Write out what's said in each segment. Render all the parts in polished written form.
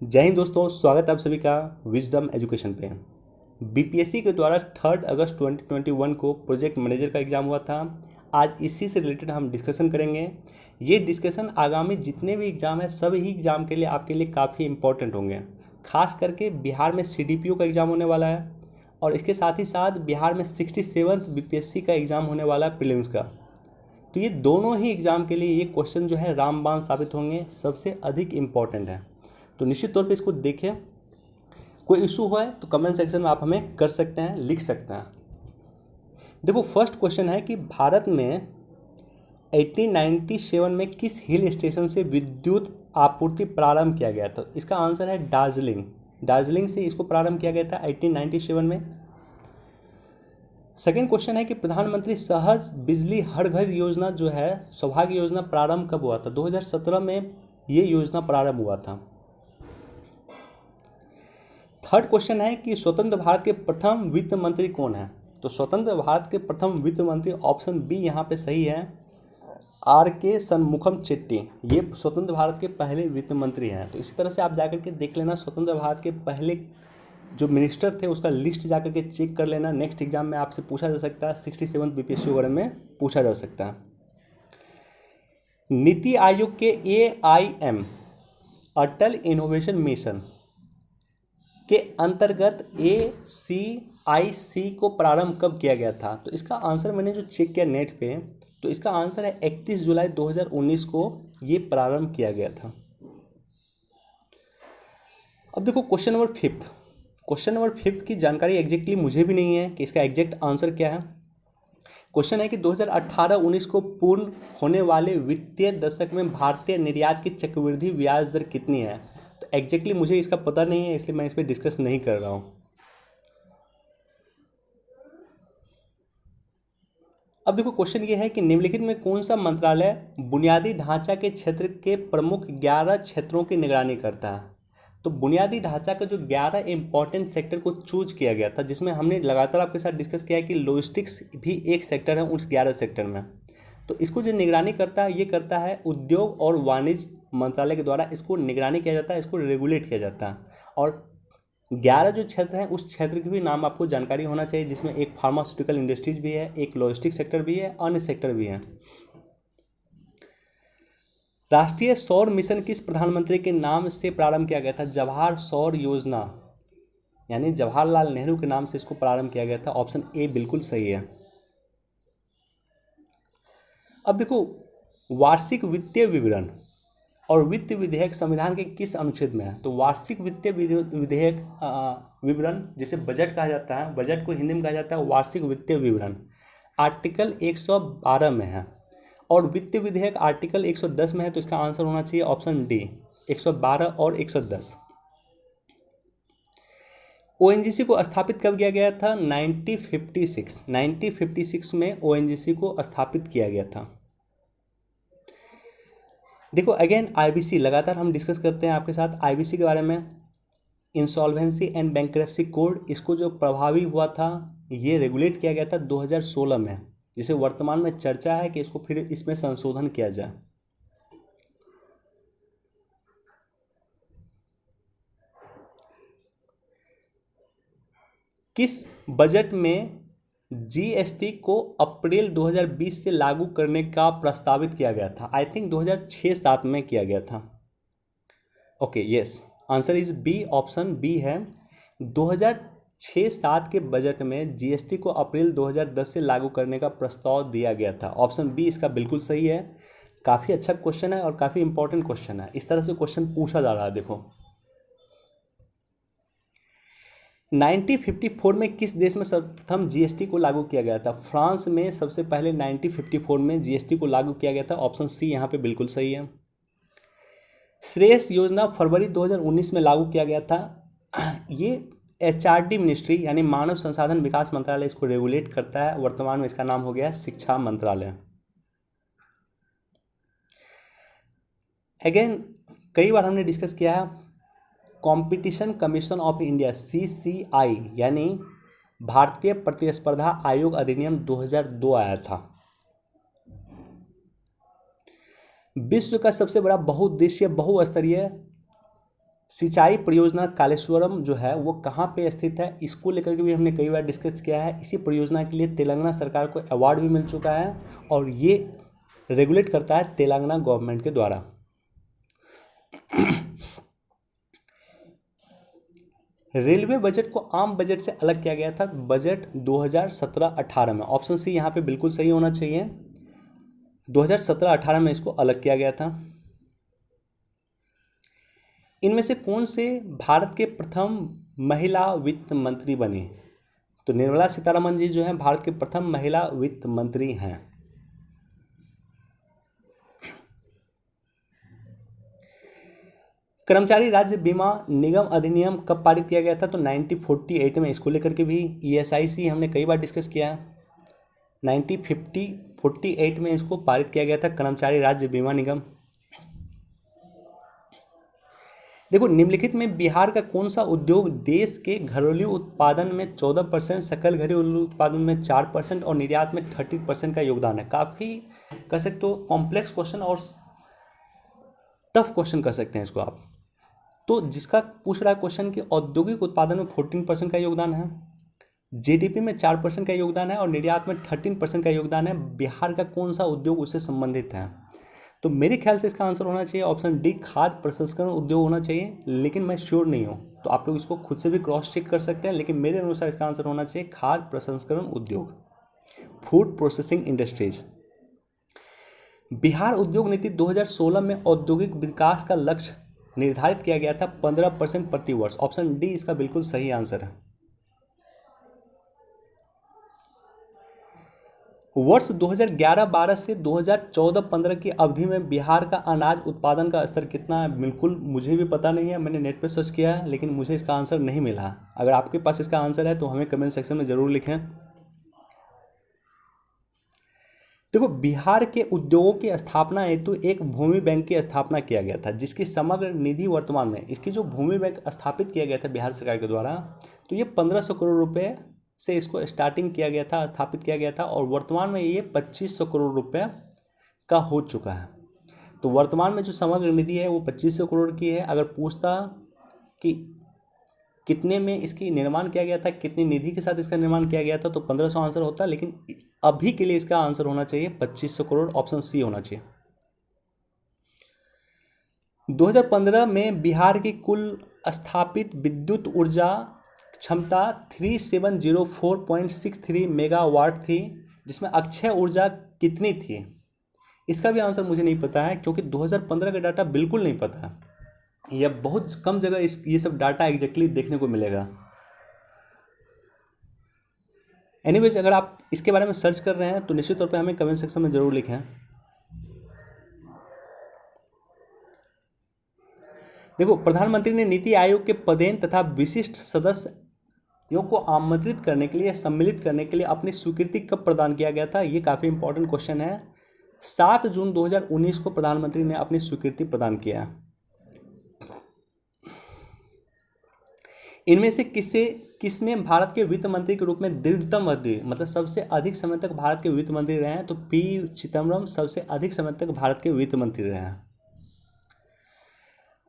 जय हिंद दोस्तों, स्वागत है आप सभी का विजडम एजुकेशन पे। बीपीएससी के द्वारा 3 अगस्त 2021 को प्रोजेक्ट मैनेजर का एग्ज़ाम हुआ था। आज इसी से रिलेटेड हम डिस्कशन करेंगे। ये डिस्कशन आगामी जितने भी एग्ज़ाम है सभी एग्ज़ाम के लिए आपके लिए काफ़ी इंपॉर्टेंट होंगे। खास करके बिहार में सीडीपीओ का एग्ज़ाम होने वाला है और इसके साथ ही साथ बिहार में 67th बीपीएससी का एग्ज़ाम होने वाला है प्रीलिम्स का। तो ये दोनों ही एग्ज़ाम के लिए ये क्वेश्चन जो है रामबाण साबित होंगे, सबसे अधिक इम्पॉर्टेंट है। तो निश्चित तौर पे इसको देखें। कोई इशू है तो कमेंट सेक्शन में आप हमें कर सकते हैं, लिख सकते हैं। देखो, फर्स्ट क्वेश्चन है कि भारत में 1897 में किस हिल स्टेशन से विद्युत आपूर्ति प्रारंभ किया गया था? इसका आंसर है दार्जिलिंग। दार्जिलिंग से इसको प्रारंभ किया गया था 1897 में। सेकेंड क्वेश्चन है कि प्रधानमंत्री सहज बिजली हर घर योजना जो है, सौभाग्य योजना, प्रारंभ कब हुआ था? 2017 में ये योजना प्रारंभ हुआ था। थर्ड क्वेश्चन है कि स्वतंत्र भारत के प्रथम वित्त मंत्री कौन है? तो स्वतंत्र भारत के प्रथम वित्त मंत्री ऑप्शन बी यहाँ पे सही है, आर के शनमुखम चेट्टी। ये स्वतंत्र भारत के पहले वित्त मंत्री हैं। तो इसी तरह से आप जाकर के देख लेना, स्वतंत्र भारत के पहले जो मिनिस्टर थे उसका लिस्ट जाकर के चेक कर लेना। नेक्स्ट एग्जाम में आपसे पूछा जा सकता है, 67 बीपीएससी वगैरह में पूछा जा सकता है। नीति आयोग के AIM अटल इनोवेशन मिशन के अंतर्गत ACIC को प्रारंभ कब किया गया था? तो इसका आंसर मैंने जो चेक किया नेट पे, तो इसका आंसर है 31 जुलाई 2019 को ये प्रारंभ किया गया था। अब देखो question number fifth. Question number fifth की जानकारी एग्जैक्टली मुझे भी नहीं है कि इसका एग्जैक्ट आंसर क्या है। क्वेश्चन है कि 2018-19 को पूर्ण होने वाले वित्तीय दशक में भारतीय निर्यात की चक्रवृद्धि ब्याज दर कितनी है? तो एग्जैक्टली मुझे इसका पता नहीं है, इसलिए मैं इस पर डिस्कस नहीं कर रहा हूँ। अब देखो क्वेश्चन ये है कि निम्नलिखित में कौन सा मंत्रालय बुनियादी ढांचा के क्षेत्र के प्रमुख 11 क्षेत्रों की निगरानी करता है? तो बुनियादी ढांचा का जो 11 इंपॉर्टेंट सेक्टर को चूज किया गया था, जिसमें हमने लगातार आपके साथ डिस्कस किया है कि लॉजिस्टिक्स भी एक सेक्टर है उस 11 सेक्टर में। तो इसको जो निगरानी करता है, ये करता है उद्योग और वाणिज्य मंत्रालय के द्वारा इसको निगरानी किया जाता है, इसको रेगुलेट किया जाता है। और 11 जो क्षेत्र हैं उस क्षेत्र की भी नाम आपको जानकारी होना चाहिए, जिसमें एक फार्मास्यूटिकल इंडस्ट्रीज भी है, एक लॉजिस्टिक सेक्टर भी है, अन्य सेक्टर भी हैं। राष्ट्रीय सौर मिशन किस प्रधानमंत्री के नाम से प्रारंभ किया गया था? जवाहर सौर योजना, यानी जवाहरलाल नेहरू के नाम से इसको प्रारंभ किया गया था। ऑप्शन ए बिल्कुल सही है। अब देखो, वार्षिक वित्तीय विवरण और वित्त विधेयक संविधान के किस अनुच्छेद में है? तो वार्षिक वित्तीय विधेयक विवरण, जिसे बजट कहा जाता है, बजट को हिंदी में कहा जाता है वार्षिक वित्तीय विवरण, आर्टिकल 112 में है। और वित्तीय विधेयक आर्टिकल 110 में है। तो इसका आंसर होना चाहिए ऑप्शन डी, 112 और 110। ओएनजीसी को स्थापित कब किया गया था? 1956 में ओएनजीसी को स्थापित किया गया था। देखो अगेन आईबीसी, लगातार हम डिस्कस करते हैं आपके साथ आईबीसी के बारे में। इंसॉल्वेंसी एंड बैंक्रप्सी कोड, इसको जो प्रभावी हुआ था, ये रेगुलेट किया गया था 2016 में, जिसे वर्तमान में चर्चा है कि इसको फिर इसमें संशोधन किया जाए। किस बजट में जीएसटी को अप्रैल 2020 से लागू करने का प्रस्तावित किया गया था? आई थिंक 2006-07 में किया गया था। Okay, yes, answer is B, option B है। 2006-07 के बजट में जीएसटी को अप्रैल 2010 से लागू करने का प्रस्ताव दिया गया था। ऑप्शन बी इसका बिल्कुल सही है। काफ़ी अच्छा क्वेश्चन है और काफ़ी इंपॉर्टेंट क्वेश्चन है। इस तरह से क्वेश्चन पूछा जा रहा है। देखो 1954 में किस देश में सर्वप्रथम जीएसटी को लागू किया गया था? फ्रांस में सबसे पहले 1954 में जीएसटी को लागू किया गया था। ऑप्शन सी यहाँ पे बिल्कुल सही है। श्रेयस योजना फरवरी 2019 में लागू किया गया था। ये एचआरडी मिनिस्ट्री यानी मानव संसाधन विकास मंत्रालय इसको रेगुलेट करता है। वर्तमान में इसका नाम हो गया शिक्षा मंत्रालय। अगेन कई बार हमने डिस्कस किया है, competition commission of India CCI यानी भारतीय प्रतिस्पर्धा आयोग अधिनियम 2002 आया था। विश्व का सबसे बड़ा बहुउद्देशीय बहुस्तरीय सिंचाई परियोजना कालेश्वरम जो है वो कहाँ पे स्थित है, इसको लेकर के भी हमने कई बार डिस्कस किया है। इसी परियोजना के लिए तेलंगाना सरकार को अवार्ड भी मिल चुका है और ये रेगुलेट करता है तेलंगाना गवर्नमेंट के द्वारा। रेलवे बजट को आम बजट से अलग किया गया था बजट 2017-18 में। ऑप्शन सी यहाँ पे बिल्कुल सही होना चाहिए। 2017-18 में इसको अलग किया गया था। इनमें से कौन से भारत के प्रथम महिला वित्त मंत्री बनी? तो निर्मला सीतारमण जी जो हैं भारत के प्रथम महिला वित्त मंत्री हैं। कर्मचारी राज्य बीमा निगम अधिनियम कब पारित किया गया था? तो 1948 में। इसको लेकर के भी ESIC हमने कई बार डिस्कस किया है। 1948 में इसको पारित किया गया था, कर्मचारी राज्य बीमा निगम। देखो, निम्नलिखित में बिहार का कौन सा उद्योग देश के घरेलू उत्पादन में 14%, सकल घरेलू उत्पादन में 4% और निर्यात में 30% का योगदान है? काफ़ी कह सकते हो कॉम्प्लेक्स क्वेश्चन और टफ क्वेश्चन कह सकते हैं इसको आप। तो जिसका पूछ रहा है क्वेश्चन कि औद्योगिक उत्पादन में 14% का योगदान है, GDP में 4% का योगदान है और निर्यात में 13% का योगदान है, बिहार का कौन सा उद्योग उससे संबंधित है? तो मेरे ख्याल से इसका आंसर होना चाहिए ऑप्शन डी, खाद्य प्रसंस्करण उद्योग होना चाहिए, लेकिन मैं श्योर नहीं हूँ। तो आप लोग इसको खुद से भी क्रॉस चेक कर सकते हैं, लेकिन मेरे अनुसार इसका आंसर होना चाहिए खाद्य प्रसंस्करण उद्योग, फूड प्रोसेसिंग इंडस्ट्रीज। बिहार उद्योग नीति 2016 में औद्योगिक विकास का लक्ष्य निर्धारित किया गया था 15% प्रति वर्ष। ऑप्शन डी इसका बिल्कुल सही आंसर है। वर्ष 2011-12 से 2014-15 की अवधि में बिहार का अनाज उत्पादन का स्तर कितना है? बिल्कुल मुझे भी पता नहीं है, मैंने नेट पे सर्च किया है, लेकिन मुझे इसका आंसर नहीं मिला। अगर आपके पास इसका आंसर है तो हमें कमेंट सेक्शन में ज़रूर लिखें। देखो, बिहार के उद्योगों की स्थापना हेतु एक भूमि बैंक की स्थापना किया गया था, जिसकी समग्र निधि वर्तमान में, इसकी जो भूमि बैंक स्थापित किया गया था बिहार सरकार के द्वारा, तो ये 1500 करोड़ रुपए से इसको स्टार्टिंग किया गया था, स्थापित किया गया था, और वर्तमान में ये 2500 करोड़ रुपए का हो चुका है। तो वर्तमान में जो समग्र निधि है वो 2500 करोड़ की है। अगर पूछता कि कितने में इसकी निर्माण किया गया था, कितनी निधि के साथ इसका निर्माण किया गया था, तो 1500 आंसर होता, लेकिन अभी के लिए इसका आंसर होना चाहिए 2500 करोड़, ऑप्शन सी होना चाहिए। 2015 में बिहार की कुल स्थापित विद्युत ऊर्जा क्षमता 3704.63 मेगावाट थी, जिसमें अक्षय ऊर्जा कितनी थी? इसका भी आंसर मुझे नहीं पता है, क्योंकि 2015 का डाटा बिल्कुल नहीं पता है, या बहुत कम जगह ये सब डाटा एग्जैक्टली देखने को मिलेगा। एनीवेज, अगर आप इसके बारे में सर्च कर रहे हैं तो निश्चित तौर पे हमें कमेंट सेक्शन में ज़रूर लिखें। देखो, प्रधानमंत्री ने नीति आयोग के पदेन तथा विशिष्ट सदस्यों को आमंत्रित करने के लिए, सम्मिलित करने के लिए अपनी स्वीकृति कब प्रदान किया गया था? ये काफ़ी इंपॉर्टेंट क्वेश्चन है। 7 जून 2019 को प्रधानमंत्री ने अपनी स्वीकृति प्रदान किया। इनमें से किसने भारत के वित्त मंत्री के रूप में दीर्घतम अवधि, मतलब सबसे अधिक समय तक भारत के वित्त मंत्री रहे हैं? तो पी चिदम्बरम सबसे अधिक समय तक भारत के वित्त मंत्री रहे हैं।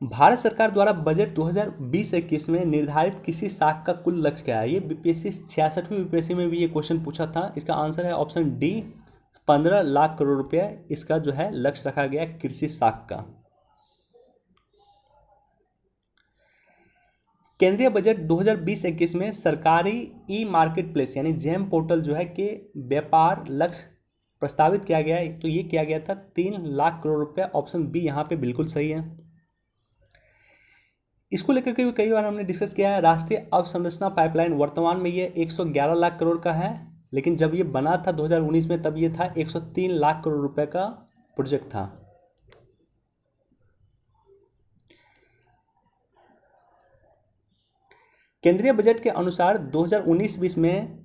भारत सरकार द्वारा बजट 2020-21 में निर्धारित किसी शाख का कुल लक्ष्य क्या है? ये बीपीएससी 66वीं बीपीएससी में भी ये क्वेश्चन पूछा था। इसका आंसर है ऑप्शन डी, 15 लाख करोड़ रुपया इसका जो है लक्ष्य रखा गया कृषि शाख का। केंद्रीय बजट 2020-21 में सरकारी ई मार्केट प्लेस यानी जेम पोर्टल जो है के व्यापार लक्ष्य प्रस्तावित किया गया है, तो ये किया गया था 3 लाख करोड़ रुपया। ऑप्शन बी यहाँ पे बिल्कुल सही है। इसको लेकर के भी कई बार हमने डिस्कस किया है। राष्ट्रीय अवसंरचना पाइपलाइन वर्तमान में ये 111 लाख करोड़ का है, लेकिन जब ये बना था 2019 में तब ये था 103 लाख करोड़ रुपए का प्रोजेक्ट था। केंद्रीय बजट के अनुसार 2019-20 में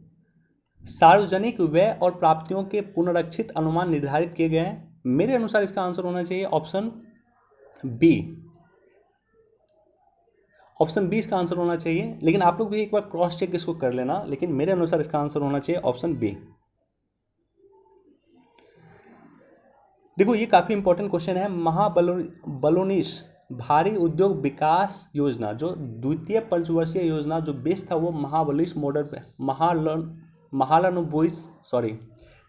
सार्वजनिक व्यय और प्राप्तियों के पुनरीक्षित अनुमान निर्धारित किए गए हैं। मेरे अनुसार इसका आंसर होना चाहिए ऑप्शन बी। ऑप्शन बी इसका आंसर होना चाहिए, लेकिन आप लोग भी एक बार क्रॉस चेक इसको कर लेना, लेकिन मेरे अनुसार इसका आंसर होना चाहिए ऑप्शन बी। देखो, ये काफ़ी इंपॉर्टेंट क्वेश्चन है। महाबलोनिस भारी उद्योग विकास योजना जो द्वितीय पंचवर्षीय योजना जो बेस था वो महाबलिस मॉडल पे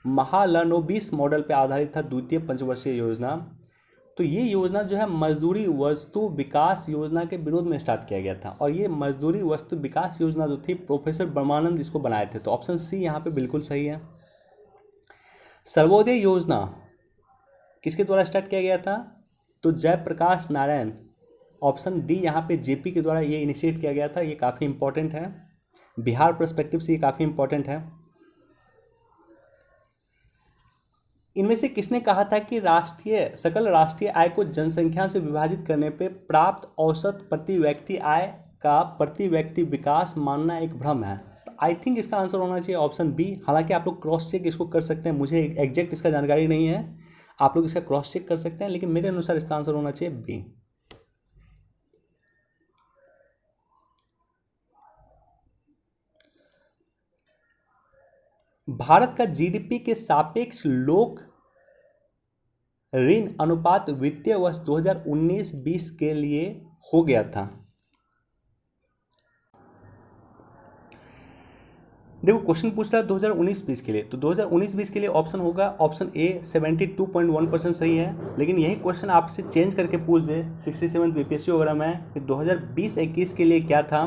महालनोबिस मॉडल पे आधारित था द्वितीय पंचवर्षीय योजना। तो ये योजना जो है मजदूरी वस्तु विकास योजना के विरोध में स्टार्ट किया गया था, और ये मजदूरी वस्तु विकास योजना जो थी प्रोफेसर ब्रह्मानंद इसको बनाए थे। तो ऑप्शन सी यहाँ पे बिल्कुल सही है। सर्वोदय योजना किसके द्वारा स्टार्ट किया गया था? तो जयप्रकाश नारायण। ऑप्शन डी यहाँ पे जेपी के द्वारा ये इनिशिएट किया गया था। ये काफ़ी इंपॉर्टेंट है, बिहार पर्सपेक्टिव से ये काफ़ी इंपॉर्टेंट है। इनमें से किसने कहा था कि सकल राष्ट्रीय आय को जनसंख्या से विभाजित करने पे प्राप्त औसत प्रति व्यक्ति आय का प्रति व्यक्ति विकास मानना एक भ्रम है? तो आई थिंक इसका आंसर होना चाहिए ऑप्शन बी। हालांकि आप लोग क्रॉस चेक इसको कर सकते हैं, मुझे एग्जैक्ट इसका जानकारी नहीं है, आप लोग इसका क्रॉस चेक कर सकते हैं, लेकिन मेरे अनुसार इसका आंसर होना चाहिए बी। भारत का जीडीपी के सापेक्ष लोक ऋण अनुपात वित्तीय वर्ष 2019-20 के लिए हो गया था। देखो क्वेश्चन पूछ रहा है 2019-20 के लिए, तो 2019-20 के लिए ऑप्शन होगा ऑप्शन ए 72.1% सही है। लेकिन यही क्वेश्चन आपसे चेंज करके पूछ दे 67 बीपीएससी वगैरह में कि 2020-21 के लिए क्या था,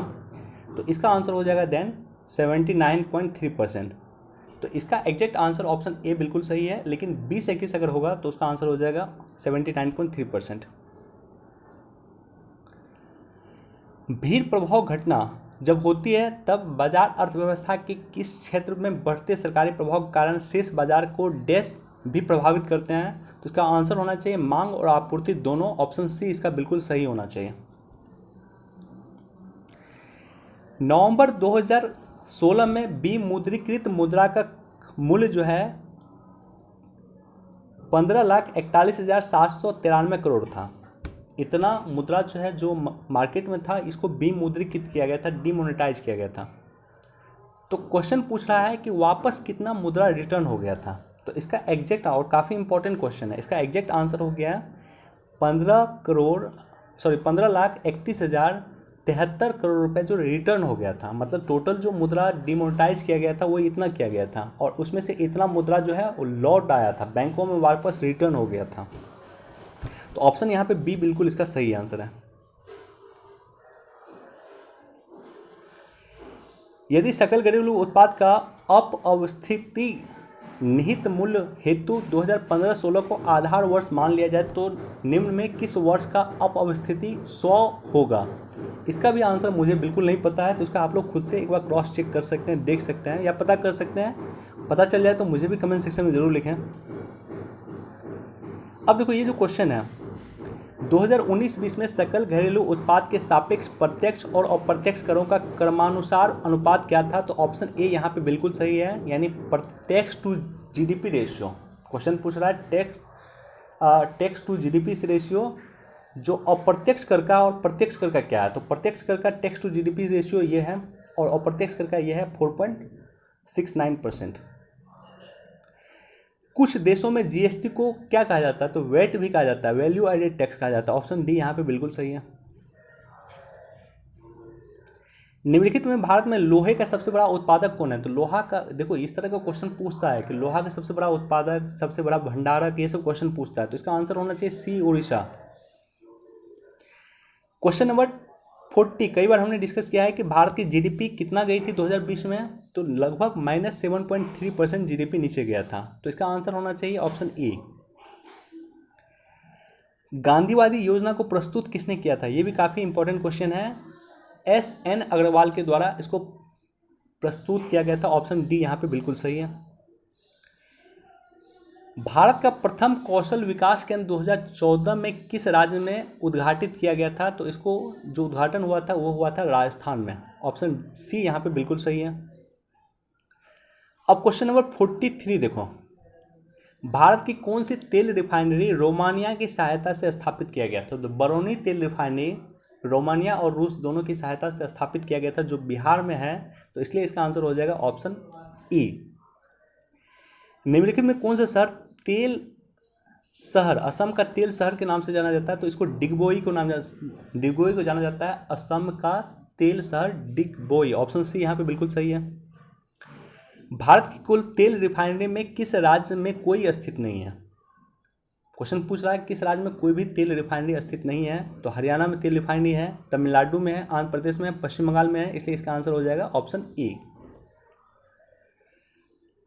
तो इसका आंसर हो जाएगा देन 79.3%। तो इसका एग्जैक्ट आंसर ऑप्शन ए बिल्कुल सही है, लेकिन 20-21 अगर होगा तो उसका आंसर हो जाएगा 79.3%। भीड़ प्रभाव घटना जब होती है तब बाजार अर्थव्यवस्था के किस क्षेत्र में बढ़ते सरकारी प्रभाव के कारण शेष बाजार को डैश भी प्रभावित करते हैं? तो इसका आंसर होना चाहिए मांग और आपूर्ति दोनों। ऑप्शन सी इसका बिल्कुल सही होना चाहिए। नवंबर 2016 में विमुद्रीकृत मुद्रा का मूल्य जो है 15,41,793 करोड़ था। इतना मुद्रा जो है जो मार्केट में था इसको विमुद्रीकृत किया गया था, डिमोनेटाइज किया गया था। तो क्वेश्चन पूछ रहा है कि वापस कितना मुद्रा रिटर्न हो गया था। तो इसका एग्जैक्ट, और काफ़ी इंपॉर्टेंट क्वेश्चन है, इसका एग्जैक्ट आंसर हो गया 15,31,073 करोड़ रुपए जो रिटर्न हो गया था। मतलब टोटल जो मुद्रा डिमोनेटाइज किया गया था वो इतना किया गया था, और उसमें से इतना मुद्रा जो है वो लौट आया था, बैंकों में वापस रिटर्न हो गया था। तो ऑप्शन यहाँ पे बी बिल्कुल इसका सही आंसर है। यदि सकल घरेलू उत्पाद का अपअवस्थिति निहित मूल्य हेतु 2015-16 को आधार वर्ष मान लिया जाए तो निम्न में किस वर्ष का अपअवस्थिति 100 होगा? इसका भी आंसर मुझे बिल्कुल नहीं पता है, तो इसका आप लोग खुद से एक बार क्रॉस चेक कर सकते हैं, देख सकते हैं या पता कर सकते हैं। पता चल जाए तो मुझे भी कमेंट सेक्शन में ज़रूर लिखें। अब देखो ये जो क्वेश्चन है 2019-20 में सकल घरेलू उत्पाद के सापेक्ष प्रत्यक्ष और अप्रत्यक्ष करों का क्रमानुसार अनुपात क्या था? तो ऑप्शन ए यहाँ पे बिल्कुल सही है, यानी प्रत्यक्ष टू जीडीपी रेशियो। क्वेश्चन पूछ रहा है टैक्स टू जीडीपी रेशियो, जो अप्रत्यक्ष कर का और प्रत्यक्ष कर का क्या है? तो प्रत्यक्ष कर का टैक्स टू जीडीपी रेशियो ये है, और अप्रत्यक्ष कर का ये है 4.69%। कुछ देशों में जीएसटी को क्या कहा जाता है? तो वेट भी कहा जाता है, वैल्यू एडेड टैक्स कहा जाता है। ऑप्शन डी यहाँ पे बिल्कुल सही है। निम्नलिखित में भारत में लोहे का सबसे बड़ा उत्पादक कौन है? तो लोहा का, देखो इस तरह का क्वेश्चन पूछता है कि लोहा का सबसे बड़ा उत्पादक, सबसे बड़ा भंडारक, ये सब क्वेश्चन पूछता है, तो इसका आंसर होना चाहिए सी, उड़ीसा। क्वेश्चन नंबर 40, कई बार हमने डिस्कस किया है कि भारत की जीडीपी कितना गई थी 2020 में, तो लगभग -7.3% जीडीपी नीचे गया था। तो इसका आंसर होना चाहिए ऑप्शन ए। गांधीवादी योजना को प्रस्तुत किसने किया था? ये भी काफ़ी इंपॉर्टेंट क्वेश्चन है। एस.एन. अग्रवाल के द्वारा इसको प्रस्तुत किया गया था। ऑप्शन डी यहाँ पे बिल्कुल सही है। भारत का प्रथम कौशल विकास केंद्र 2014 में किस राज्य में उद्घाटित किया गया था? तो इसको जो उद्घाटन हुआ था वो हुआ था राजस्थान में। ऑप्शन सी यहाँ पे बिल्कुल सही है। अब क्वेश्चन नंबर 43 देखो, भारत की कौन सी तेल रिफाइनरी रोमानिया की सहायता से स्थापित किया गया था? तो बरौनी तेल रिफाइनरी रोमानिया और रूस दोनों की सहायता से स्थापित किया गया था, जो बिहार में है, तो इसलिए इसका आंसर हो जाएगा ऑप्शन ई। निम्नलिखित में कौन सा शहर तेल शहर, असम का तेल शहर के नाम से जाना जाता है, तो इसको डिगबोई डिगबोई को जाना जाता है। असम का तेल शहर डिगबोई, ऑप्शन सी यहाँ पे बिल्कुल सही है। भारत की कुल तेल रिफाइनरी में किस राज्य में कोई स्थित नहीं है? क्वेश्चन पूछ रहा है किस राज्य में कोई भी तेल रिफाइनरी स्थित नहीं है, तो हरियाणा में तेल रिफाइनरी है, तमिलनाडु में है, आंध्र प्रदेश में है, पश्चिम बंगाल में है, इसलिए इसका आंसर हो जाएगा ऑप्शन ए।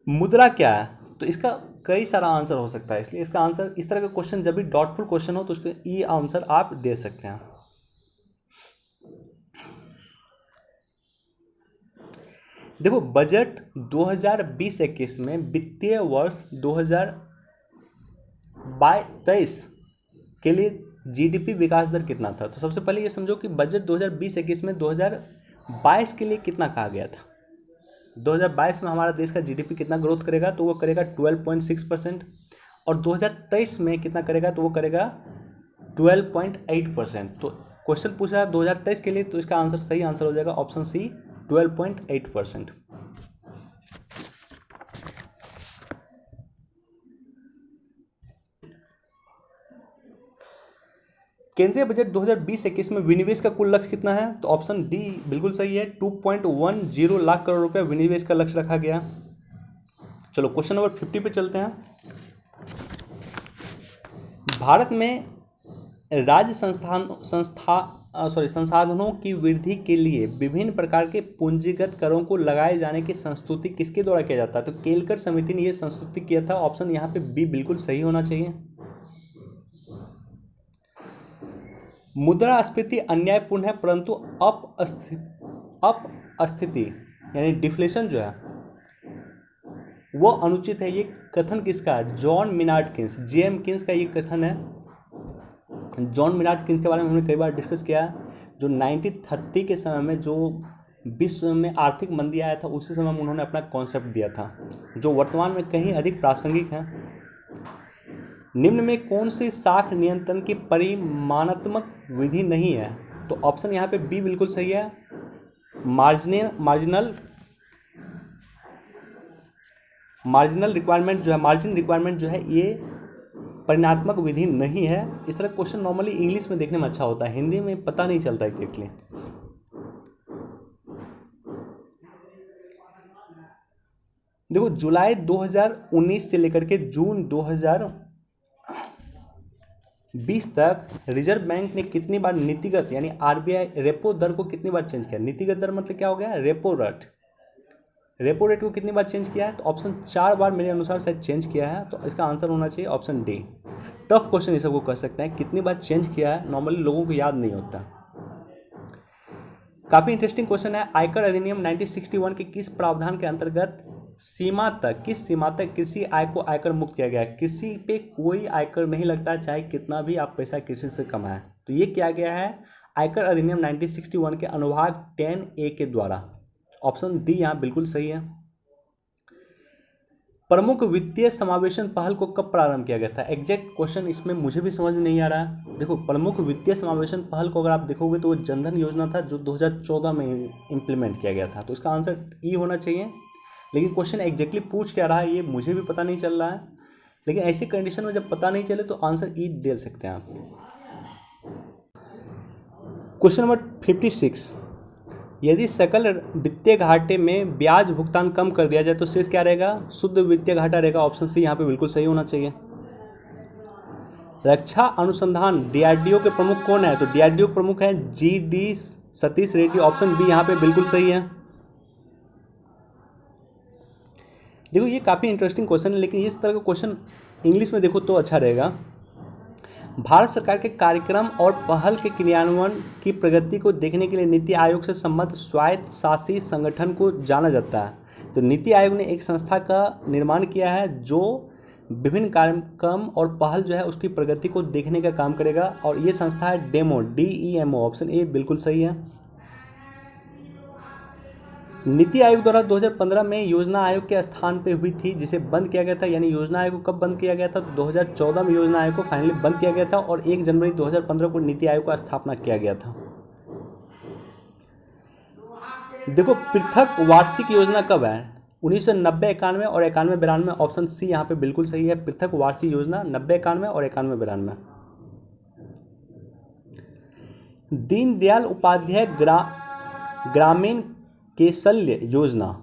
मुद्रा क्या है? तो इसका कई सारा आंसर हो सकता है, इसलिए इसका आंसर, इस तरह का क्वेश्चन जब भी डाउटफुल क्वेश्चन हो तो उसका ई आंसर आप दे सकते हैं। देखो, बजट 2020-21 में वित्तीय वर्ष 2022-23 के लिए जीडीपी विकास दर कितना था? तो सबसे पहले ये समझो कि बजट 2020-21 में 2022 के लिए कितना कहा गया था। 2022 में हमारा देश का जीडीपी कितना ग्रोथ करेगा, तो वो करेगा 12.6%, और 2023 में कितना करेगा, तो वो करेगा 12.8%। तो क्वेश्चन पूछा है 2023 के लिए, तो इसका आंसर, सही आंसर हो जाएगा ऑप्शन सी 12.8%। केंद्रीय बजट 2020-21 में विनिवेश का कुल लक्ष्य कितना है? तो ऑप्शन डी बिल्कुल सही है, 2.10 लाख करोड़ रुपए विनिवेश का लक्ष्य रखा गया। चलो क्वेश्चन नंबर 50 पे चलते हैं। भारत में राज्य संसाधनों की वृद्धि के लिए विभिन्न प्रकार के पूंजीगत करों को लगाए जाने की संस्तुति किसके द्वारा किया जाता है? तो केलकर समिति ने यह संस्तुति किया था। ऑप्शन यहाँ पे बी बिल्कुल सही होना चाहिए। मुद्रास्फीति अन्यायपूर्ण है, परंतु अपस्थिति यानी डिफ्लेशन जो है वो अनुचित है। ये कथन किसका है? John Maynard Keynes, JM Keynes का ये कथन है। जॉन मिनार्ड किन्स के बारे में हमने कई बार डिस्कस किया है। जो 1930 के समय में जो विश्व में आर्थिक मंदी आया था, उसी समय में उन्होंने अपना कॉन्सेप्ट दिया था, जो वर्तमान में कहीं अधिक प्रासंगिक है। निम्न में कौन सी साख नियंत्रण की परिमाणात्मक विधि नहीं है? तो ऑप्शन यहाँ पे बी बिल्कुल सही है, मार्जिनल रिक्वायरमेंट जो है, मार्जिन रिक्वायरमेंट जो है, ये परिमाणात्मक विधि नहीं है। इस तरह क्वेश्चन नॉर्मली इंग्लिश में देखने में अच्छा होता है, हिंदी में पता नहीं चलता एग्जैक्टली। देखो, जुलाई 2019 से लेकर के जून 2020 तक रिजर्व बैंक ने कितनी बार नीतिगत यानी आरबीआई रेपो दर को कितनी बार चेंज किया? नीतिगत दर मतलब क्या हो गया? रेपो रेट को कितनी बार चेंज किया है? तो ऑप्शन 4 बार मेरे अनुसार शायद चेंज किया है, तो इसका आंसर होना चाहिए ऑप्शन डी। टफ क्वेश्चन इस सबको कह सकते हैं, कितनी बार चेंज किया है नॉर्मली लोगों को याद नहीं होता। काफी इंटरेस्टिंग क्वेश्चन है। आयकर अधिनियम 1961 के किस प्रावधान के अंतर्गत किस सीमा तक कृषि आय को आयकर मुक्त किया गया? कृषि पे कोई आयकर नहीं लगता, चाहे कितना भी आप पैसा कृषि से कमाएं। तो ये किया गया है आयकर अधिनियम 1961 के अनुभाग 10A के द्वारा। ऑप्शन डी यहाँ बिल्कुल सही है। प्रमुख वित्तीय समावेशन पहल को कब प्रारंभ किया गया था? एग्जैक्ट क्वेश्चन इसमें मुझे भी समझ में नहीं आ रहा है। देखो, प्रमुख वित्तीय समावेशन पहल को अगर आप देखोगे तो वो जनधन योजना था, जो 2014 में इम्प्लीमेंट किया गया था। तो इसका आंसर ई होना चाहिए, लेकिन क्वेश्चन एग्जैक्टली पूछ क्या रहा है ये मुझे भी पता नहीं चल रहा है। लेकिन ऐसी कंडीशन में जब पता नहीं चले तो आंसर ई दे सकते हैं आप। क्वेश्चन नंबर 56, यदि सकल वित्तीय घाटे में ब्याज भुगतान कम कर दिया जाए तो शेष क्या रहेगा? शुद्ध वित्तीय घाटा रहेगा। ऑप्शन सी यहाँ पे बिल्कुल सही होना चाहिए। रक्षा अनुसंधान डीआरडीओ के प्रमुख कौन है? तो डीआरडीओ के प्रमुख है GD Satish Reddy. Option B यहाँ पे बिल्कुल सही है। देखो, ये काफ़ी इंटरेस्टिंग क्वेश्चन है, लेकिन इस तरह का क्वेश्चन इंग्लिश में देखो तो अच्छा रहेगा। भारत सरकार के कार्यक्रम और पहल के क्रियान्वयन की प्रगति को देखने के लिए नीति आयोग से संबद्ध स्वायत्त शासित संगठन को जाना जाता है। तो नीति आयोग ने एक संस्था का निर्माण किया है जो विभिन्न कार्यक्रम और पहल जो है उसकी प्रगति को देखने का काम करेगा, और ये संस्था है DEMO। ऑप्शन ए बिल्कुल सही है। नीति आयोग द्वारा 2015 में योजना आयोग के स्थान पे हुई थी, जिसे बंद किया गया था। यानी योजना आयोग को कब बंद किया गया था? 2014 में योजना आयोग को फाइनली बंद किया गया था, और 1 जनवरी 2015 को नीति आयोग का स्थापना किया गया था। देखो, पृथक वार्षिक योजना कब है? 1990 91 और 91 92 ऑप्शन सी यहाँ पे बिल्कुल सही है। पृथक वार्षिक योजना 90 91 और 91 92। दीनदयाल उपाध्याय ग्रामीण कौशल्य योजना,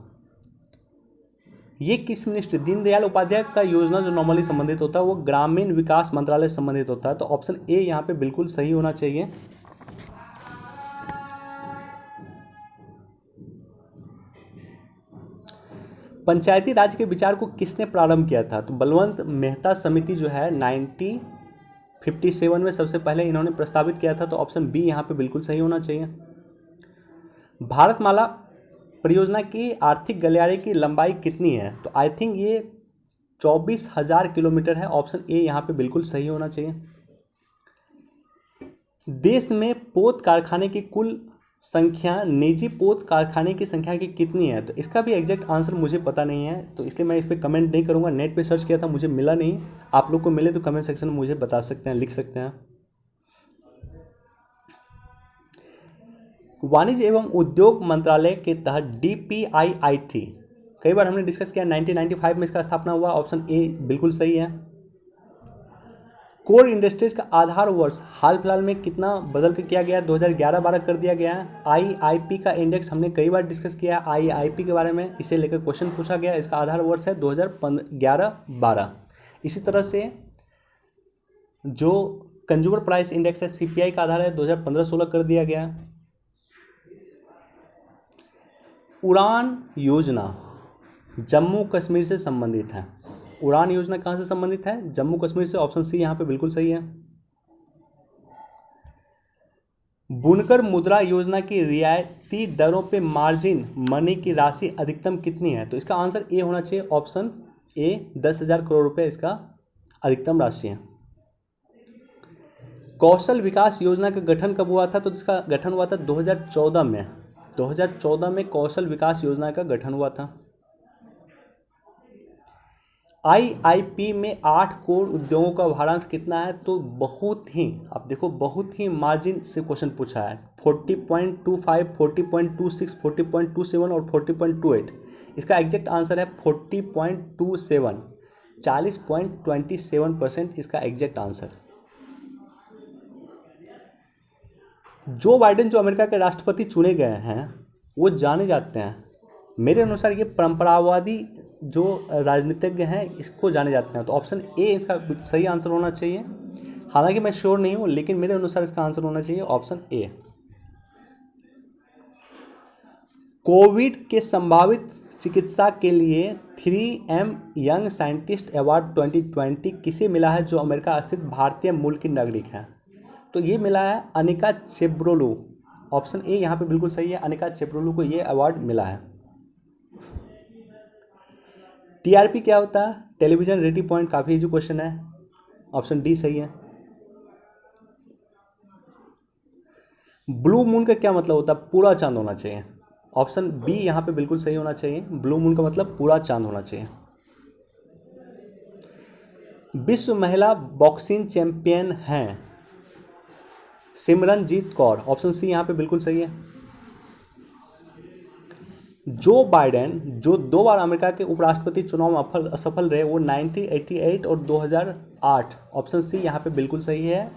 ये किस मिनिस्ट्री, दीनदयाल उपाध्याय का योजना जो नॉर्मली संबंधित होता है वो ग्रामीण विकास मंत्रालय से संबंधित होता है। तो ऑप्शन ए यहाँ पे बिल्कुल सही होना चाहिए। पंचायती राज के विचार को किसने प्रारंभ किया था? तो बलवंत मेहता समिति जो है 1957 में सबसे पहले इन्होंने प्रस्तावित किया था। तो ऑप्शन बी यहाँ पे बिल्कुल सही होना चाहिए। भारतमाला परियोजना की आर्थिक गलियारे की लंबाई कितनी है? तो आई थिंक ये 24,000 किलोमीटर है। ऑप्शन ए यहाँ पे बिल्कुल सही होना चाहिए। देश में पोत कारखाने की कुल संख्या निजी पोत कारखाने की संख्या की कितनी है? तो इसका भी एग्जैक्ट आंसर मुझे पता नहीं है, तो इसलिए मैं इस पर कमेंट नहीं करूँगा। नेट पे सर्च किया था, मुझे मिला नहीं। आप लोग को मिले तो कमेंट सेक्शन में मुझे बता सकते हैं, लिख सकते हैं। वाणिज्य एवं उद्योग मंत्रालय के तहत DPIIT कई बार हमने डिस्कस किया, 1995 में इसका स्थापना हुआ। ऑप्शन ए बिल्कुल सही है। कोर इंडस्ट्रीज का आधार वर्ष हाल फिलहाल में कितना बदल के किया गया? 2011-12 कर दिया गया है। IIP का इंडेक्स हमने कई बार डिस्कस किया IIP के बारे में, इसे लेकर क्वेश्चन पूछा गया। इसका आधार वर्ष है 2011-12। इसी तरह से जो कंज्यूमर प्राइस इंडेक्स है CPI का आधार है 2015-16 कर दिया गया है। उड़ान योजना जम्मू कश्मीर से संबंधित है। उड़ान योजना कहाँ से संबंधित है? जम्मू कश्मीर से। ऑप्शन सी यहाँ पे बिल्कुल सही है। बुनकर मुद्रा योजना की रियायती दरों पे मार्जिन मनी की राशि अधिकतम कितनी है? तो इसका आंसर ए होना चाहिए। ऑप्शन ए 10,000 करोड़ रुपए इसका अधिकतम राशि है। कौशल विकास योजना का गठन कब हुआ था? तो इसका गठन हुआ था 2014 में। 2014 में कौशल विकास योजना का गठन हुआ था। IIP में 8 कोर उद्योगों का भारांश कितना है? तो बहुत ही, आप देखो, बहुत ही मार्जिन से क्वेश्चन पूछा है। 40.25, 40.26, 40.27 और 40.28। इसका एग्जैक्ट आंसर है 40.27, 40.27% इसका एग्जैक्ट आंसर। जो बाइडेन जो अमेरिका के राष्ट्रपति चुने गए हैं वो जाने जाते हैं, मेरे अनुसार ये परंपरावादी जो राजनीतिज्ञ हैं इसको जाने जाते हैं। तो ऑप्शन ए इसका सही आंसर होना चाहिए। हालांकि मैं श्योर नहीं हूँ, लेकिन मेरे अनुसार इसका आंसर होना चाहिए ऑप्शन ए। कोविड के संभावित चिकित्सा के लिए 3M यंग साइंटिस्ट अवार्ड 2020 किसे मिला है जो अमेरिका स्थित भारतीय मूल की नागरिक है? तो ये मिला है अनिका चेब्रोलू। ऑप्शन ए यहाँ पे बिल्कुल सही है। अनिका चेब्रोलू को ये अवार्ड मिला है। TRP क्या होता है? Television rating point. काफ़ी इजी क्वेश्चन है। ऑप्शन डी सही है। ब्लू मून का क्या मतलब होता है? पूरा चांद होना चाहिए। ऑप्शन बी यहाँ पे बिल्कुल सही होना चाहिए। ब्लू मून का मतलब पूरा चांद होना चाहिए। विश्व महिला बॉक्सिंग चैंपियन हैं सिमरनजीत कौर। ऑप्शन सी यहाँ पे बिल्कुल सही है। जो बाइडेन जो 2 बार अमेरिका के उपराष्ट्रपति चुनाव में असफल रहे, वो 1988 और 2008। ऑप्शन सी यहाँ पे बिल्कुल सही है।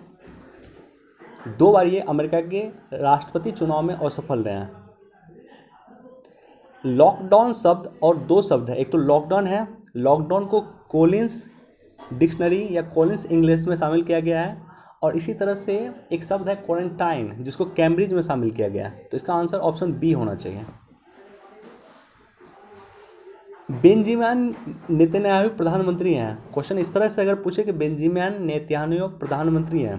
2 बार ये अमेरिका के राष्ट्रपति चुनाव में असफल रहे हैं। लॉकडाउन शब्द और 2 शब्द है। एक तो लॉकडाउन है, लॉकडाउन को कोलिंस डिक्शनरी या कोलिंस इंग्लिश में शामिल किया गया है, और इसी तरह से एक शब्द है क्वारंटाइन जिसको कैम्ब्रिज में शामिल किया गया है। तो इसका आंसर ऑप्शन बी होना चाहिए। बेंजामिन नेतन्याहू प्रधानमंत्री हैं। क्वेश्चन इस तरह से अगर पूछे कि बेंजामिन नेतन्याहू प्रधानमंत्री हैं,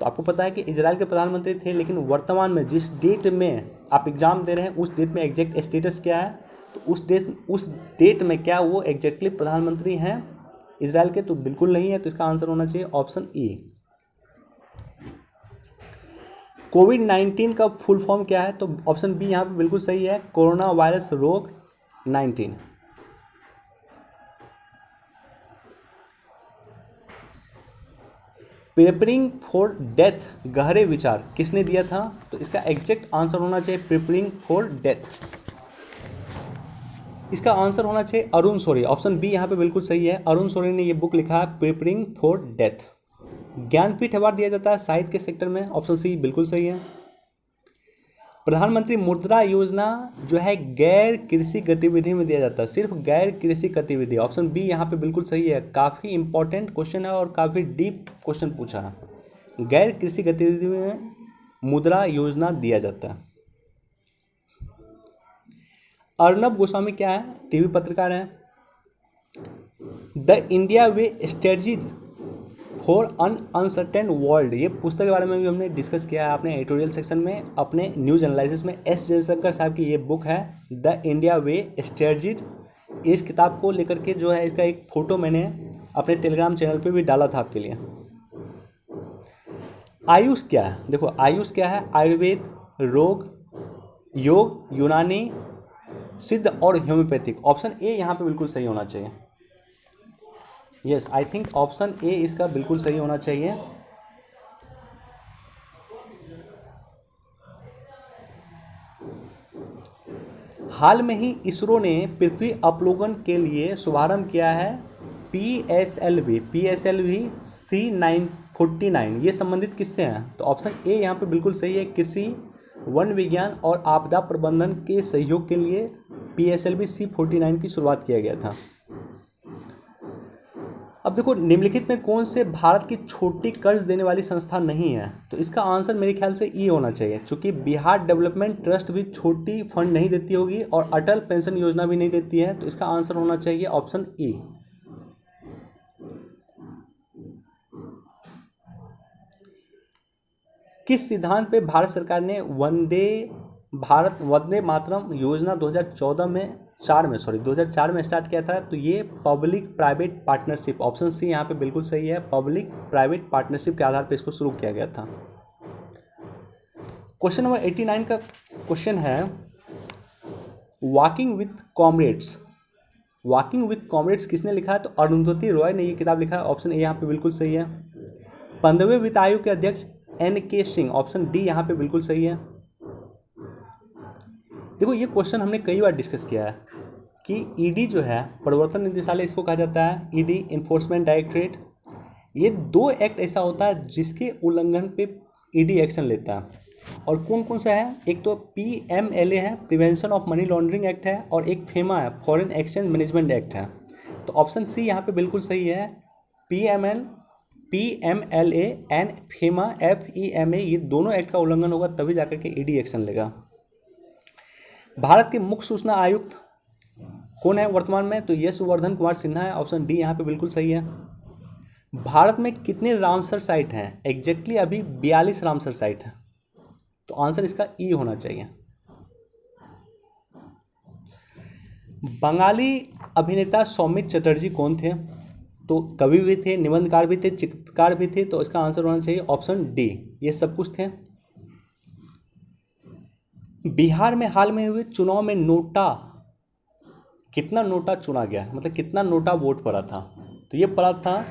तो आपको पता है कि इजराइल के प्रधानमंत्री थे, लेकिन वर्तमान में जिस डेट में आप एग्जाम दे रहे हैं उस डेट में एग्जैक्ट स्टेटस क्या है? तो उस डेट में क्या वो एग्जैक्टली प्रधानमंत्री हैं इजराइल के? तो बिल्कुल नहीं है। तो इसका आंसर होना चाहिए ऑप्शन ए। कोविड-19 का फुल फॉर्म क्या है? तो ऑप्शन बी यहाँ पे बिल्कुल सही है। कोरोना वायरस रोग 19। प्रिपेयरिंग फॉर डेथ गहरे विचार किसने दिया था? तो इसका एग्जैक्ट आंसर होना चाहिए प्रिपेयरिंग फॉर डेथ। इसका आंसर होना चाहिए अरुण शौरी। ऑप्शन बी यहाँ पे बिल्कुल सही है। अरुण शौरी ने ये बुक लिखा है preparing for death. Jnanpith award दिया जाता है साहित्य के सेक्टर में। ऑप्शन सी बिल्कुल सही है। प्रधानमंत्री मुद्रा योजना जो है गैर कृषि गतिविधि में दिया जाता है, सिर्फ गैर कृषि गतिविधि। ऑप्शन बी यहाँ पे बिल्कुल सही है। काफ़ी इंपॉर्टेंट क्वेश्चन है और काफ़ी डीप क्वेश्चन पूछा है। गैर कृषि गतिविधि में मुद्रा योजना दिया जाता है। अर्नब गोस्वामी क्या है? टीवी पत्रकार हैं। The India way strategies for on uncertain world, ये पुस्तक के बारे में भी हमने डिस्कस किया है अपने एडिटोरियल सेक्शन में, अपने न्यूज़ एनालिसिस में। एस जयशंकर साहब की ये बुक है द इंडिया वे स्ट्रेटजीज। इस किताब को लेकर के जो है इसका एक फ़ोटो मैंने अपने टेलीग्राम चैनल पे भी डाला था आपके लिए। आयुष क्या है? देखो आयुष क्या है? आयुर्वेद, योग, यूनानी, सिद्ध और होम्योपैथिक। ऑप्शन ए यहाँ पे बिल्कुल सही होना चाहिए। Yes, I think option A इसका बिल्कुल सही होना चाहिए। हाल में ही इसरो ने पृथ्वी अवलोकन के लिए शुभारंभ किया है PSLV C949। ये संबंधित किससे हैं? तो ऑप्शन ए यहाँ पे बिल्कुल सही है। कृषि, वन विज्ञान और आपदा प्रबंधन के सहयोग के लिए PSLV C49 की शुरुआत किया गया था। अब देखो निम्नलिखित में कौन से भारत की छोटी कर्ज देने वाली संस्था नहीं है? तो इसका आंसर मेरे ख्याल से ई होना चाहिए, क्योंकि बिहार डेवलपमेंट ट्रस्ट भी छोटी फंड नहीं देती होगी और अटल पेंशन योजना भी नहीं देती है। तो इसका आंसर होना चाहिए ऑप्शन ई। किस सिद्धांत पे भारत सरकार ने वंदे मातरम योजना 2004 में स्टार्ट किया था? तो ये public private partnership, option C यहाँ पे बिल्कुल सही है। पब्लिक प्राइवेट पार्टनरशिप के आधार पे इसको शुरू किया गया था। क्वेश्चन नंबर 89 का क्वेश्चन है वॉकिंग विथ कॉमरेड्स किसने लिखा है? तो अरुंधति रॉय ने ये किताब लिखा है। ऑप्शन ए यहाँ पे बिल्कुल सही है। 15वें वित्त आयोग के अध्यक्ष NK सिंह। ऑप्शन डी यहाँ पे बिल्कुल सही है। देखो ये क्वेश्चन हमने कई बार डिस्कस किया है कि ईडी जो है प्रवर्तन निदेशालय, इसको कहा जाता है ईडी, इन्फोर्समेंट डायरेक्टरेट। ये दो एक्ट ऐसा होता है जिसके उल्लंघन पे ईडी एक्शन लेता है। और कौन कौन सा है? एक तो PMLA है, prevention of money laundering act है, और एक फेमा है, फॉरेन एक्सचेंज मैनेजमेंट एक्ट है। तो ऑप्शन सी यहाँ पे बिल्कुल सही है। PMLA एंड फेमा FEMA, ये दोनों एक्ट का उल्लंघन होगा तभी जाकर के ईडी एक्शन लेगा। भारत के मुख्य सूचना आयुक्त कौन है वर्तमान में? तो यशवर्धन कुमार सिन्हा है। ऑप्शन डी यहाँ पे बिल्कुल सही है। भारत में कितने रामसर साइट हैं? एग्जैक्टली अभी 42 रामसर साइट है। तो आंसर इसका ई होना चाहिए। बंगाली अभिनेता सौमित चटर्जी कौन थे? तो कवि भी थे, निबंधकार भी थे, चित्रकार भी थे। तो इसका आंसर होना चाहिए ऑप्शन डी, ये सब कुछ थे। बिहार में हाल में हुए चुनाव में कितना नोटा चुना गया, मतलब कितना नोटा वोट पड़ा था? तो ये पड़ा था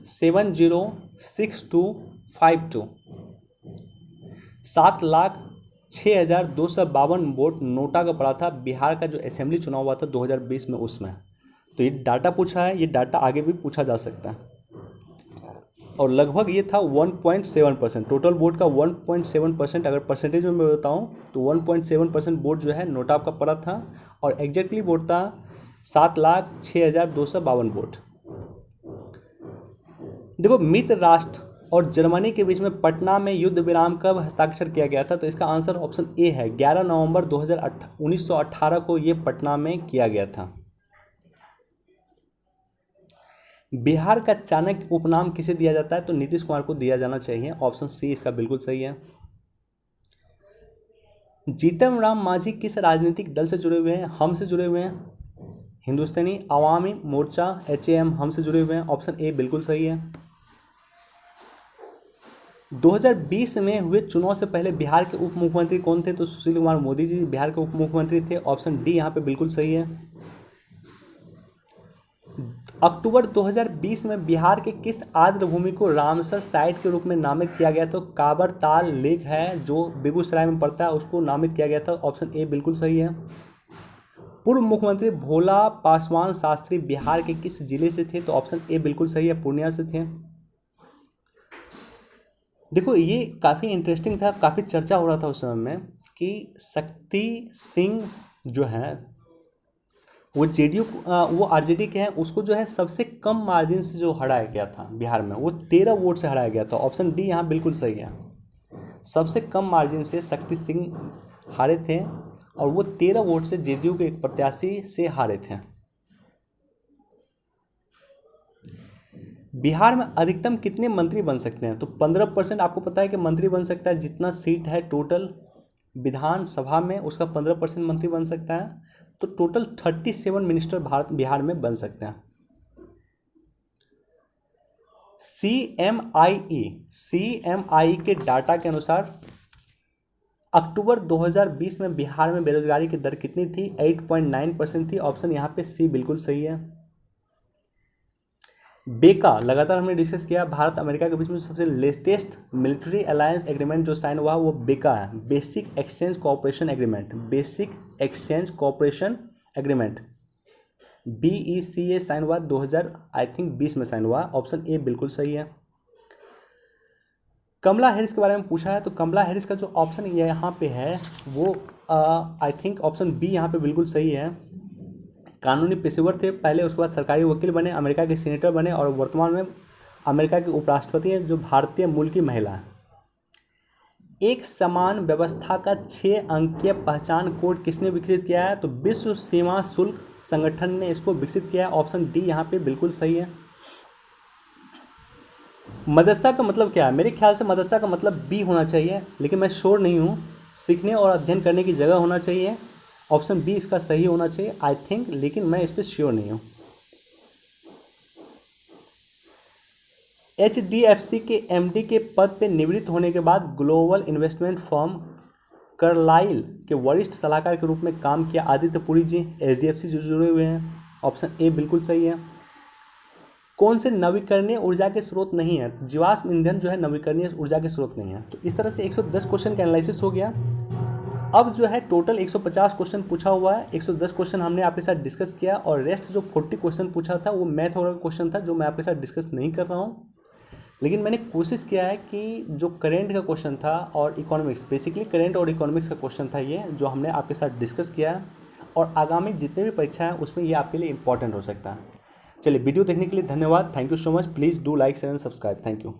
706252। 7,06,252 वोट नोटा का पड़ा था बिहार का जो असेंबली चुनाव हुआ था 2020 में, उसमें। तो ये डाटा पूछा है, ये डाटा आगे भी पूछा जा सकता है। और लगभग ये था 1.7%, टोटल वोट का 1.7%। अगर परसेंटेज में मैं बताऊँ तो 1.7% वोट जो है नोटा का पड़ा था, और एग्जैक्टली वोट था 7,06,252 वोट। देखो मित्र राष्ट्र और जर्मनी के बीच में पटना में युद्ध विराम कब हस्ताक्षर किया गया था? तो इसका आंसर ऑप्शन ए है, 11 नवंबर 1918 को ये पटना में किया गया था। बिहार का चाणक्य उपनाम किसे दिया जाता है? तो नीतीश कुमार को दिया जाना चाहिए। ऑप्शन सी इसका बिल्कुल सही है। जीतन राम मांझी किस राजनीतिक दल से जुड़े हुए हैं? हम से जुड़े हुए हैं। हिंदुस्तानी अवामी मोर्चा HAM, हम से जुड़े हुए हैं। ऑप्शन ए बिल्कुल सही है। 2020 में हुए चुनाव से पहले बिहार के उप मुख्यमंत्री कौन थे? तो सुशील कुमार मोदी जी बिहार के उप मुख्यमंत्री थे। ऑप्शन डी यहाँ पे बिल्कुल सही है। अक्टूबर 2020 में बिहार के किस आर्द्र भूमि को रामसर साइट के रूप में नामित किया गया? तो काबर ताल लेक है जो बेगूसराय में पड़ता है, उसको नामित किया गया था। ऑप्शन ए बिल्कुल सही है। पूर्व मुख्यमंत्री भोला पासवान शास्त्री बिहार के किस जिले से थे? तो ऑप्शन ए बिल्कुल सही है, पूर्णिया से थे। देखो ये काफ़ी इंटरेस्टिंग था, काफ़ी चर्चा हो रहा था उस समय में कि शक्ति सिंह जो है वो जेडीयू वो आरजेडी के हैं, उसको जो है सबसे कम मार्जिन से जो हराया गया था बिहार में, वो 13 वोट से हराया गया था। ऑप्शन डी यहाँ बिल्कुल सही है। सबसे कम मार्जिन से शक्ति सिंह हारे थे और वो 13 वोट से जेडीयू के एक प्रत्याशी से हारे थे। बिहार में अधिकतम कितने मंत्री बन सकते हैं? तो 15% आपको पता है कि मंत्री बन सकता है, जितना सीट है टोटल विधानसभा में उसका 15% मंत्री बन सकता है। तो टोटल 37 मिनिस्टर बिहार में बन सकते हैं। CMIE के डाटा के अनुसार अक्टूबर 2020 में बिहार में बेरोजगारी की दर कितनी थी? 8.9% थी। ऑप्शन यहाँ पे सी बिल्कुल सही है। बेका लगातार हमने डिस्कस किया, भारत अमेरिका के बीच में सबसे लेटेस्ट मिलिट्री अलायंस एग्रीमेंट जो साइन हुआ वो बेका है, basic exchange cooperation agreement. Basic exchange cooperation agreement BECA sign हुआ 2020 में साइन हुआ। ऑप्शन ए बिल्कुल सही है। कमला हैरिस के बारे में पूछा है, तो कमला हैरिस का जो ऑप्शन यहाँ पे है वो आई थिंक ऑप्शन बी यहाँ पे बिल्कुल सही है। कानूनी पेशेवर थे पहले, उसके बाद सरकारी वकील बने, अमेरिका के सीनेटर बने और वर्तमान में अमेरिका के उपराष्ट्रपति हैं, जो भारतीय मूल की महिला है। एक समान व्यवस्था का 6 अंकीय पहचान कोड किसने विकसित किया है? तो विश्व सीमा शुल्क संगठन ने इसको विकसित किया है। ऑप्शन डी यहाँ पे बिल्कुल सही है। मदरसा का मतलब क्या है? मेरे ख्याल से मदरसा का मतलब बी होना चाहिए, लेकिन मैं श्योर नहीं हूँ। सीखने और अध्ययन करने की जगह होना चाहिए। ऑप्शन बी इसका सही होना चाहिए आई थिंक, लेकिन मैं इस पर श्योर नहीं हूँ। HDFC के MD के पद पे निवृत्त होने के बाद ग्लोबल इन्वेस्टमेंट फर्म कार्लाइल के वरिष्ठ सलाहकार के रूप में काम किया आदित्य पुरी जी, HDFC से जुड़े हुए हैं। ऑप्शन ए बिल्कुल सही है। कौन से नवीकरणीय ऊर्जा के स्रोत नहीं है? जीवाश्म ईंधन जो है नवीकरणीय ऊर्जा के स्रोत नहीं है। तो इस तरह से 110 क्वेश्चन का एनालिसिस हो गया। अब जो है टोटल 150 क्वेश्चन पूछा हुआ है, 110 क्वेश्चन हमने आपके साथ डिस्कस किया और रेस्ट जो 40 क्वेश्चन पूछा था वो मैथ वगैरह क्वेश्चन था, जो मैं आपके साथ डिस्कस नहीं कर रहा हूँ। लेकिन मैंने कोशिश किया है कि जो करेंट का क्वेश्चन था और इकोनॉमिक्स, बेसिकली करेंट और इकोनॉमिक्स का क्वेश्चन था ये, जो हमने आपके साथ डिस्कस किया है, और आगामी जितने भी परीक्षा हैं उसमें ये आपके लिए इंपॉर्टेंट हो सकता है। चलिए, वीडियो देखने के लिए धन्यवाद। Thank you so much. Please do like share and subscribe. Thank you.